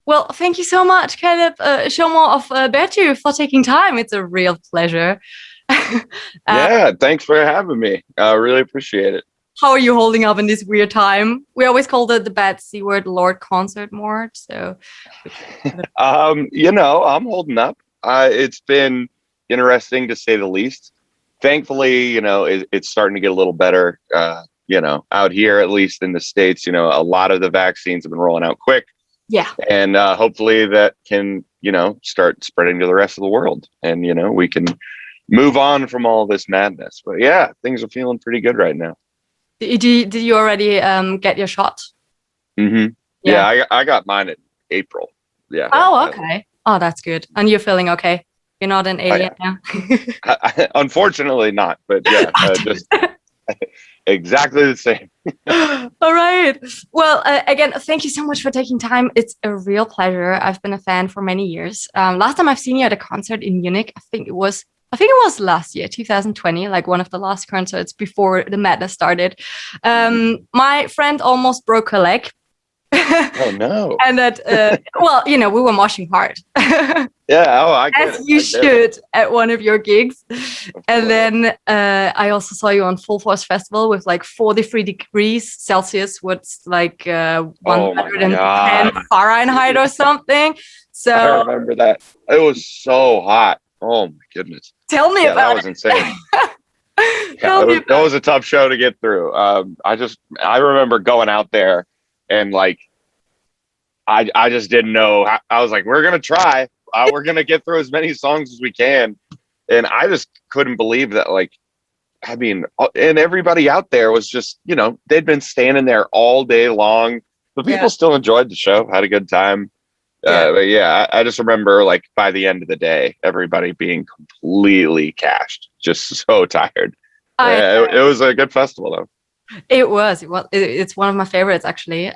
Well, thank you so much, Caleb Shomo of Beartooth, for taking time. It's a real pleasure. uh, Yeah, thanks for having me. I really appreciate it. how are you holding up in this weird time? We always called it the bad C word Lord concert mode. So, I'm holding up. It's been interesting to say the least. Thankfully, it's starting to get a little better. Out here, at least in the States, a lot of the vaccines have been rolling out quick, yeah. and hopefully that can, start spreading to the rest of the world, and we can move on from all this madness. But yeah, things are feeling pretty good right now. Did you already get your shot? Yeah, Yeah. I got mine in April. Yeah. Oh, okay. Oh, that's good. And you're feeling okay? You're not an alien now? Unfortunately not, but yeah, just exactly the same. All right. Well, again, thank you so much for taking time. It's a real pleasure. I've been a fan for many years. Last time I've seen you at a concert in Munich, I think it was last year, 2020, like one of the last concerts before the madness started. My friend almost broke her leg. Oh no. And that, well, we were moshing hard. Yeah, oh, I get As it. you I get it. should at one of your gigs. Of And course. then I also saw you on Full Force Festival with like 43 degrees Celsius, what's like Oh my 110 God. Fahrenheit or something. I So remember that. It was so hot. Oh my goodness. tell me Yeah, that about was insane. it. Yeah, Tell me that about was a tough show to get through. I remember going out there and like I just didn't know. I was like, we're gonna try. We're gonna get through as many songs as we can, and I just couldn't believe that. Like, I mean, and everybody out there was just, they'd been standing there all day long. But it. Yeah. people still enjoyed the show, had a good time. Yeah. But yeah, I just remember like by the end of the day, everybody being completely cashed, just so tired. I It was a good festival though. It was. It's one of my favorites actually.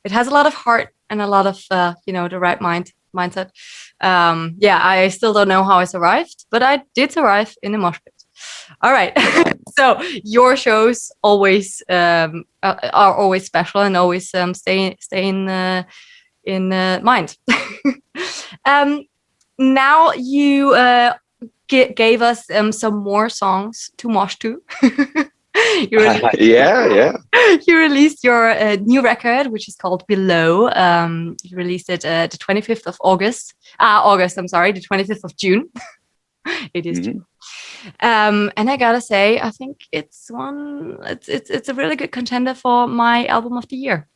It has a lot of heart and a lot of the right mindset. Yeah, I still don't know how I survived, but I did survive in the mosh pit. All right. So your shows always are always special and always stay in mind. um, Now you gave us some more songs to mosh to. you Yeah, yeah. you released your new record, which is called Below. You released it the 25th of August. I'm sorry, the 25th of June. It is June. And I gotta say, I think it's a really good contender for my album of the year.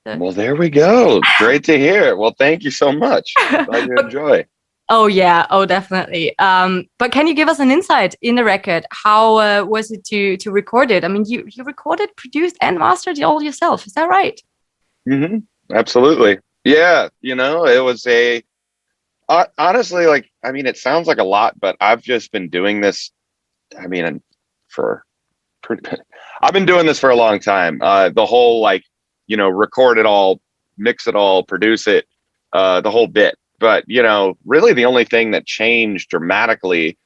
So. Well, there we go. Great to hear. Well, thank you so much. Glad you enjoy. Oh yeah, oh definitely. But can you give us an insight in the record? How was it to record it? I mean, you recorded, produced, and mastered it all yourself. Is that right? Absolutely. Yeah. It was honestly, like, I mean, it sounds like a lot, but I've just been doing this. I mean, for I've been doing this for a long time. The whole like, record it all, mix it all, produce it, the whole bit. But, really the only thing that changed dramatically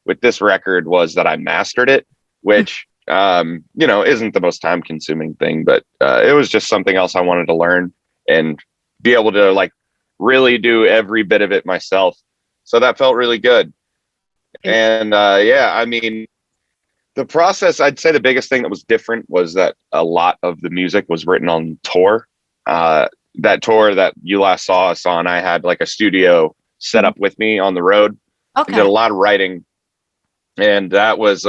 with this record was that I mastered it, which, isn't the most time consuming thing, but it was just something else I wanted to learn and be able to like really do every bit of it myself. So that felt really good. And yeah, I mean, the process, I'd say the biggest thing that was different was that a lot of the music was written on tour. That tour that you last saw us on, I had like a studio set up with me on the road. Okay. I did a lot of writing, and that was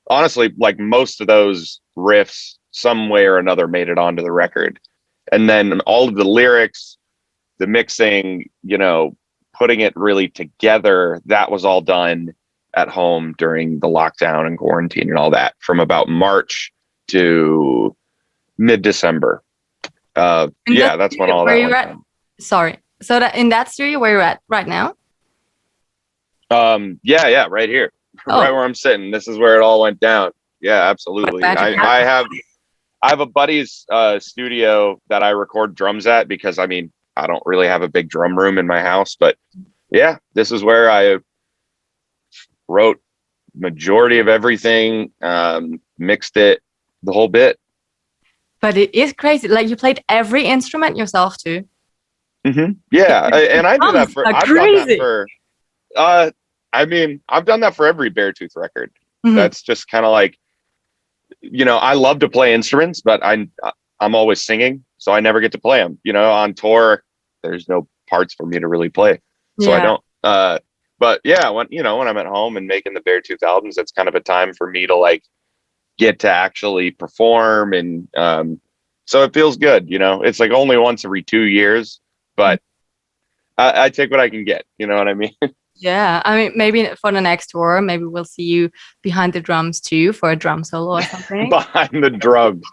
honestly like most of those riffs some way or another made it onto the record. And then all of the lyrics, the mixing, putting it really together, that was all done at home during the lockdown and quarantine and all that from about March to mid-December. Yeah, that's when all that went down. Sorry. So that in that studio where you're at right now? Yeah, right here. Right where I'm sitting. This is where it all went down. Yeah, absolutely. I have a buddy's studio that I record drums at because I mean, I don't really have a big drum room in my house, but yeah, this is where I wrote majority of everything, mixed it, the whole bit. But it is crazy. Like you played every instrument yourself too. Yeah, and I do that for. Are I've done that crazy. for. I mean, I've done that for every Beartooth record. Mhm. That's just kind of like, I love to play instruments, but I'm always singing, so I never get to play them. On tour, there's no parts for me to really play, so I Yeah. don't. But yeah, when I'm at home and making the Beartooth albums, it's kind of a time for me to like get to actually perform, and so it feels good. It's like only once every 2 years, but I take what I can get. You know what I mean? Yeah, I mean, maybe for the next tour, maybe we'll see you behind the drums too for a drum solo or something. Behind the drums.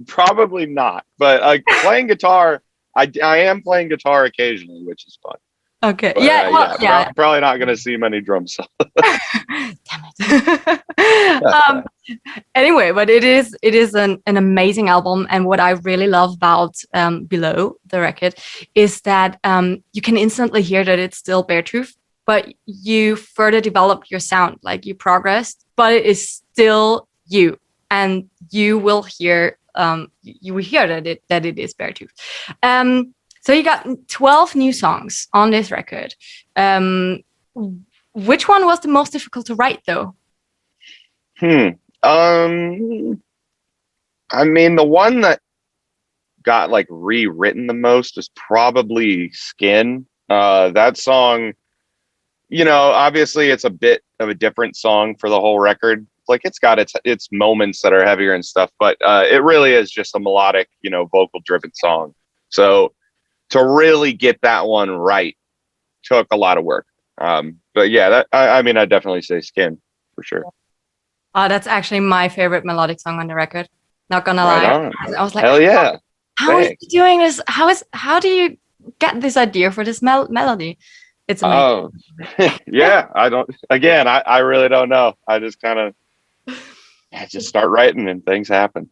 Probably not, but playing guitar, I am playing guitar occasionally, which is fun. Okay. But Yeah. Well, yeah. probably not going to see many drum solos. Damn it. Anyway, but it is an amazing album, and what I really love about Below the record is that you can instantly hear that it's still Beartooth, but you further developed your sound, like you progressed, but it is still you, and you will hear that it is Beartooth. So you got 12 new songs on this record. Which one was the most difficult to write, though? I mean, the one that got like rewritten the most is probably Skin. That song, obviously it's a bit of a different song for the whole record. Like it's got its moments that are heavier and stuff, but it really is just a melodic, vocal driven song. So to really get that one right took a lot of work. But yeah, I mean, I'd definitely say Skin for sure. That's actually my favorite melodic song on the record. Not gonna Right lie. on. I was like, Hell yeah. how is he doing this? How do you get this idea for this melody? It's amazing. Oh, yeah. I really don't know. I just kind of just start writing and things happen.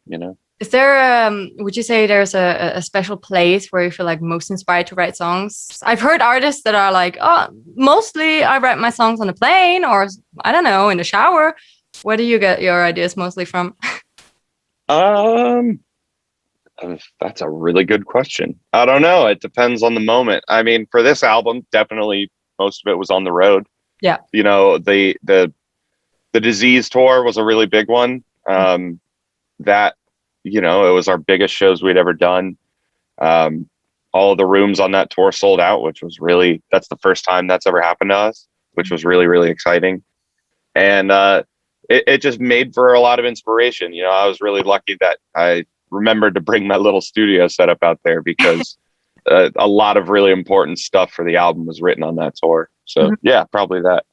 Is there, would you say there's a special place where you feel like most inspired to write songs? I've heard artists that are like, oh, mostly I write my songs on the plane, or I don't know, in the shower. Where do you get your ideas mostly from? That's a really good question. I don't know. It depends on the moment. I mean, for this album, definitely most of it was on the road. Yeah. The Disease tour was a really big one. That, it was our biggest shows we'd ever done. All of the rooms on that tour sold out, which was that's the first time that's ever happened to us, which was really, really exciting. And it just made for a lot of inspiration. I was really lucky that I remembered to bring my little studio setup out there because a lot of really important stuff for the album was written on that tour. So yeah, probably that.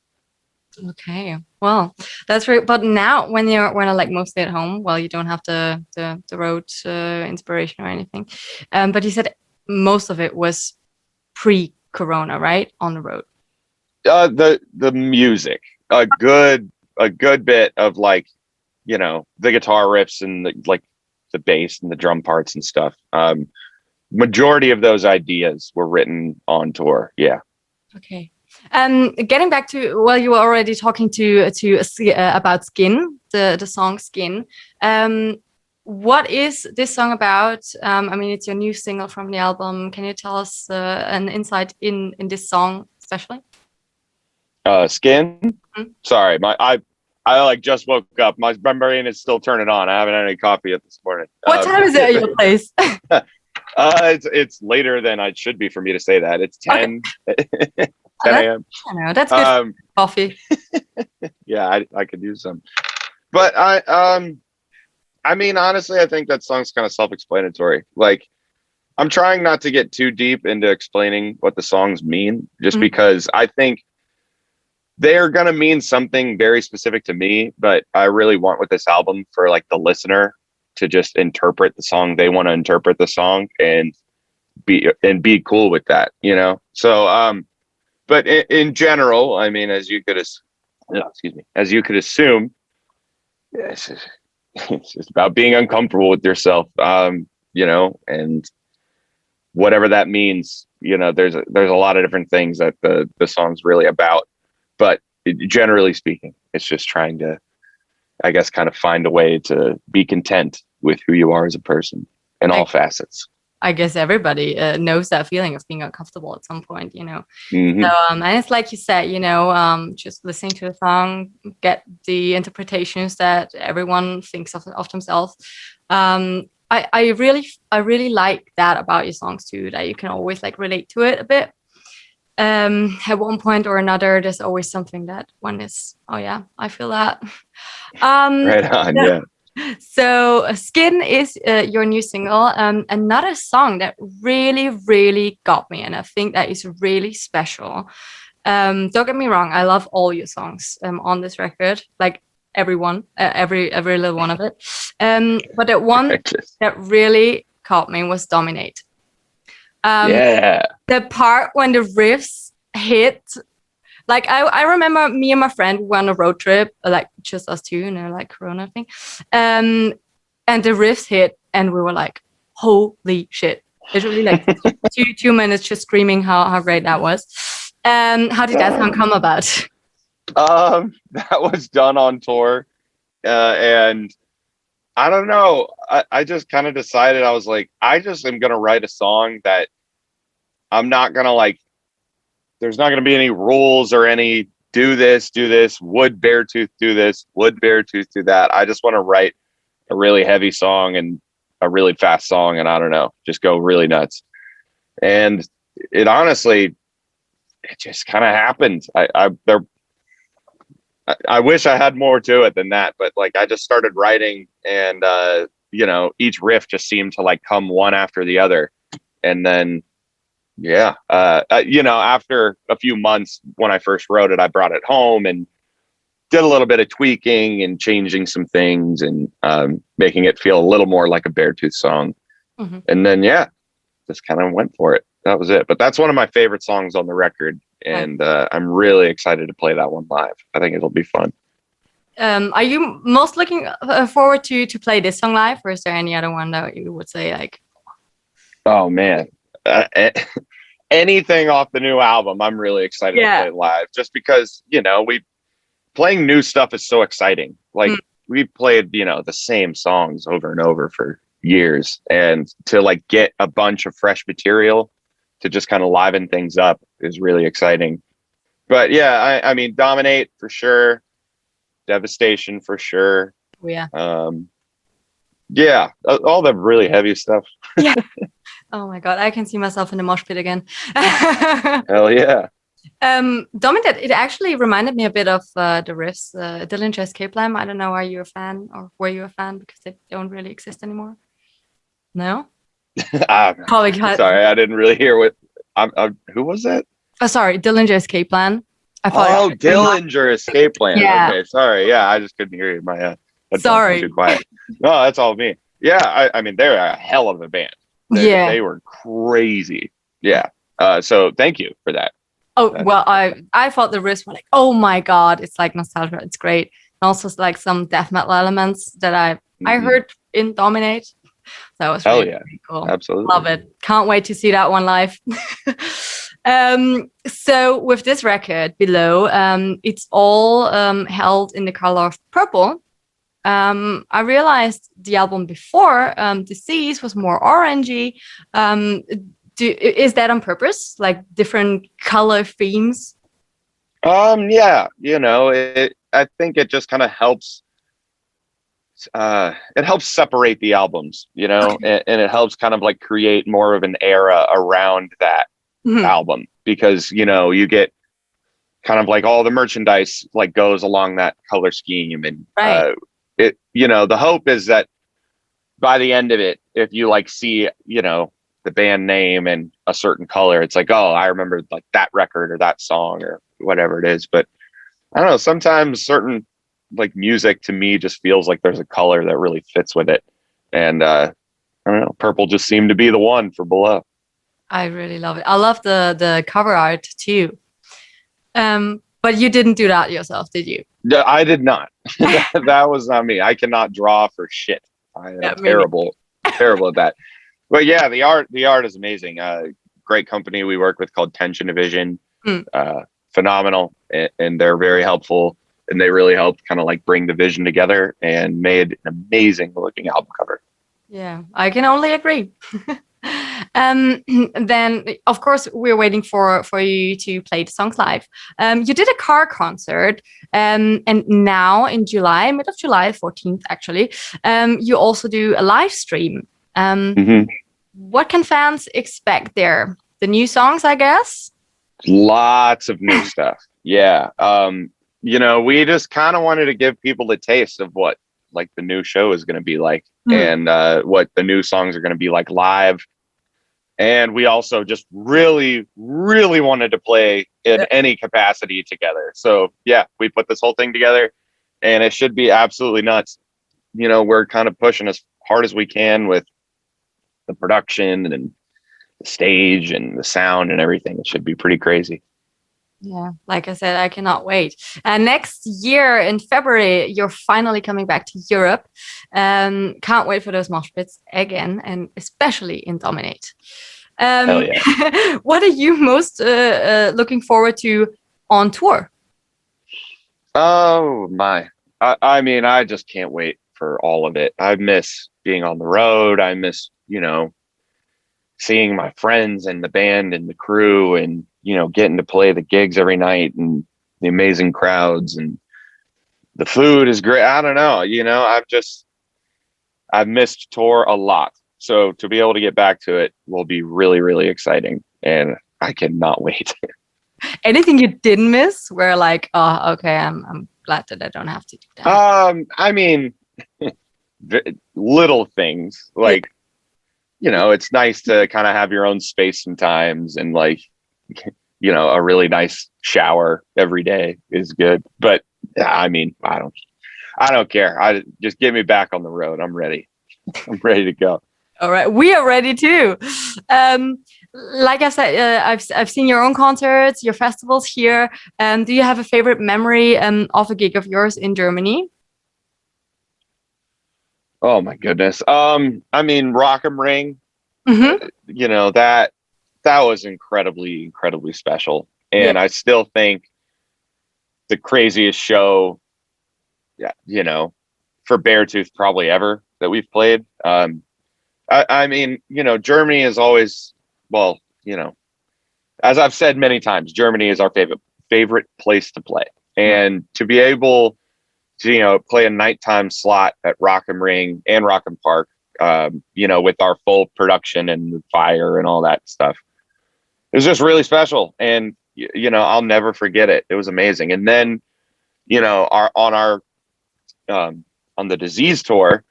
Okay, well, that's right. But now, when you're like mostly at home, well, you don't have the road inspiration or anything. But you said most of it was pre-corona, right? On the road. The music, a good bit of like, the guitar riffs and the bass and the drum parts and stuff. Majority of those ideas were written on tour. Yeah. Okay. Getting back to, well, you were already talking about Skin, the song Skin. What is this song about? I mean, it's your new single from the album. Can you tell us an insight in this song, especially? Skin. Sorry, I like just woke up. My brain is still turning on. I haven't had any coffee yet this morning. What time is it at your place? It's later than it should be for me to say that. It's 10. Okay. 10 a.m. I know, that's good. Coffee. Yeah, I could use some. But I mean, honestly, I think that song's kind of self-explanatory. Like, I'm trying not to get too deep into explaining what the songs mean, just because I think they're going to mean something very specific to me. But I really want with this album for like the listener to just interpret the song. They want to interpret the song and be cool with that, So, but in general, I mean, as you could assume, it's just about being uncomfortable with yourself, and whatever that means. There's a lot of different things that the song's really about, but generally speaking, it's just trying to, I guess, kind of find a way to be content with who you are as a person in all facets. I guess everybody knows that feeling of being uncomfortable at some point, you know. Hmm. So, and it's like you said, you know, just listening to a song, get the interpretations that everyone thinks of themselves. I really like that about your songs too, that you can always like relate to it a bit. At one point or another, there's always something that one is, oh yeah, I feel that. Right on. Yeah. So Skin is your new single. Another song that really, really got me, and I think that is really special. Don't get me wrong, I love all your songs on this record, like everyone, every little one of it. But the one that really caught me was Dominate. Yeah. The part when the riffs hit, like I remember me and my friend went on a road trip, like just us two, you know, like Corona thing. And the riffs hit, and we were like, "Holy shit!" Literally, like 2 minutes just screaming how great that was. How did that song come about? That was done on tour, and I don't know. I just kind of decided, I was like, I just am gonna write a song that I'm not gonna like. There's not gonna be any rules or any do this, would Beartooth do this, would Beartooth do that. I just want to write a really heavy song and a really fast song, and I don't know, just go really nuts. And it honestly, it just kind of happened. I wish I had more to it than that, but like I just started writing, and you know, each riff just seemed to like come one after the other, and then yeah, you know, after a few months when I first wrote it, I brought it home and did a little bit of tweaking and changing some things, and making it feel a little more like a Beartooth song. Mm-hmm. And then yeah, just kind of went for it. That was it. But that's one of my favorite songs on the record, and I'm really excited to play that one live. I think it'll be fun. Are you most looking forward to play this song live, or is there any other one that you would say like? Oh man, anything off the new album, I'm really excited to play live. Just because, you know, playing new stuff is so exciting. Like we've played, you know, the same songs over and over for years, and to like get a bunch of fresh material to just kind of liven things up is really exciting. But yeah, I mean, Dominate for sure, Devastation for sure. Yeah. Yeah, all the really heavy stuff. Yeah. Oh my god, I can see myself in the mosh pit again. Hell yeah. Dominate, it actually reminded me a bit of the riffs, Dillinger Escape Plan. I don't know, are you a fan, or were you a fan, because they don't really exist anymore? No? Sorry, I didn't really hear what. Who was that? Oh, sorry, Dillinger Escape Plan. Dillinger Escape Plan. Yeah. Okay, sorry. Yeah, I just couldn't hear you. My headphones sorry. were too quiet. No, that's all me. Yeah, I mean, they're a hell of a band. They were crazy. Yeah. So thank you for that. Oh, well, I thought the riffs were like, oh my god, it's like nostalgia. It's great. And also like some death metal elements that I heard in Dominate. So that was really, really cool. Absolutely. Love it. Can't wait to see that one live. So with this record Below, it's all held in the color of purple. I realized the album before, Disease, was more orangey. Is that on purpose, like different color themes? Yeah, you know, I think it just kind of helps. It helps separate the albums, you know, and it helps kind of like create more of an era around that album, because, you know, you get kind of like all the merchandise like goes along that color scheme, and it, you know, the hope is that by the end of it, if you like see, you know, the band name and a certain color, it's like, oh, I remember like that record or that song or whatever it is. But I don't know, sometimes certain like music to me just feels like there's a color that really fits with it, and I don't know, purple just seemed to be the one for Below. I really love it. I love the cover art too. But you didn't do that yourself, did you? I did not. That was not me. I cannot draw for shit. I am terrible at that. But yeah, the art is amazing. Great company we work with called Tension Division. Phenomenal, and they're very helpful, and they really helped kind of like bring the vision together and made an amazing looking album cover. Yeah, I can only agree. Then of course we're waiting for you to play the songs live. You did a car concert, and now in July, mid of July, 14th actually, you also do a live stream. What can fans expect there? The new songs, I guess. Lots of new stuff. Yeah. You know, we just kind of wanted to give people a taste of what like the new show is going to be like, and what the new songs are going to be like live. And we also just really, really wanted to play in any capacity together. So yeah, we put this whole thing together, and it should be absolutely nuts. You know, we're kind of pushing as hard as we can with the production and the stage and the sound and everything. It should be pretty crazy. Yeah, like I said, I cannot wait. Next year in February, you're finally coming back to Europe. Can't wait for those moshpits again, and especially in Dominate. Hell yeah. What are you most looking forward to on tour? Oh my. I mean, I just can't wait for all of it. I miss being on the road. I miss, you know, seeing my friends and the band and the crew, and you know, getting to play the gigs every night and the amazing crowds, and the food is great. I don't know, you know, I've missed tour a lot. So to be able to get back to it will be really, really exciting, and I cannot wait. Anything you didn't miss where like, oh, okay, I'm glad that I don't have to do that? I mean, little things like, you know, it's nice to kind of have your own space sometimes, and like, you know, a really nice shower every day is good. But I mean, I don't care. I just get me back on the road. I'm ready. I'm ready to go. All right, we are ready too. Like I said, I've seen your own concerts, your festivals here. Do you have a favorite memory of a gig of yours in Germany? Oh my goodness. I mean, Rock am Ring. You know, that was incredibly, incredibly special. And I still think the craziest show, yeah, you know, for Beartooth probably ever that we've played. I mean, you know, Germany is always, well, you know, as I've said many times, Germany is our favorite place to play. And to be able to, you know, play a nighttime slot at Rock am Ring and Rock am Park, you know, with our full production and the fire and all that stuff, it was just really special. And, you know, I'll never forget it. It was amazing. And then, you know, on the Disease tour,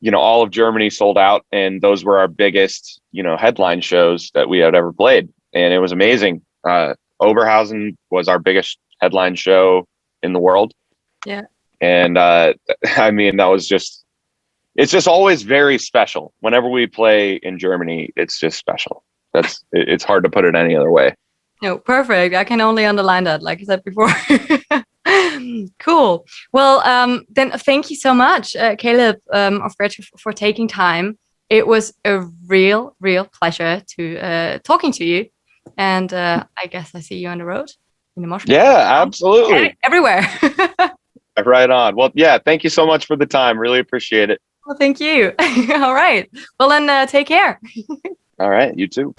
you know, all of Germany sold out, and those were our biggest, you know, headline shows that we had ever played. And it was amazing. Oberhausen was our biggest headline show in the world. Yeah. And I mean, it's just always very special. Whenever we play in Germany, it's just special. It's hard to put it any other way. No, perfect. I can only underline that, like I said before. Cool. Well, then thank you so much, Caleb, of Beartooth, for taking time. It was a real pleasure to talking to you. And I guess I see you on the road in the mosh pit. Yeah, absolutely. Everywhere. Right on. Well, yeah, thank you so much for the time. Really appreciate it. Well, thank you. All right. Well, then take care. All right. You too.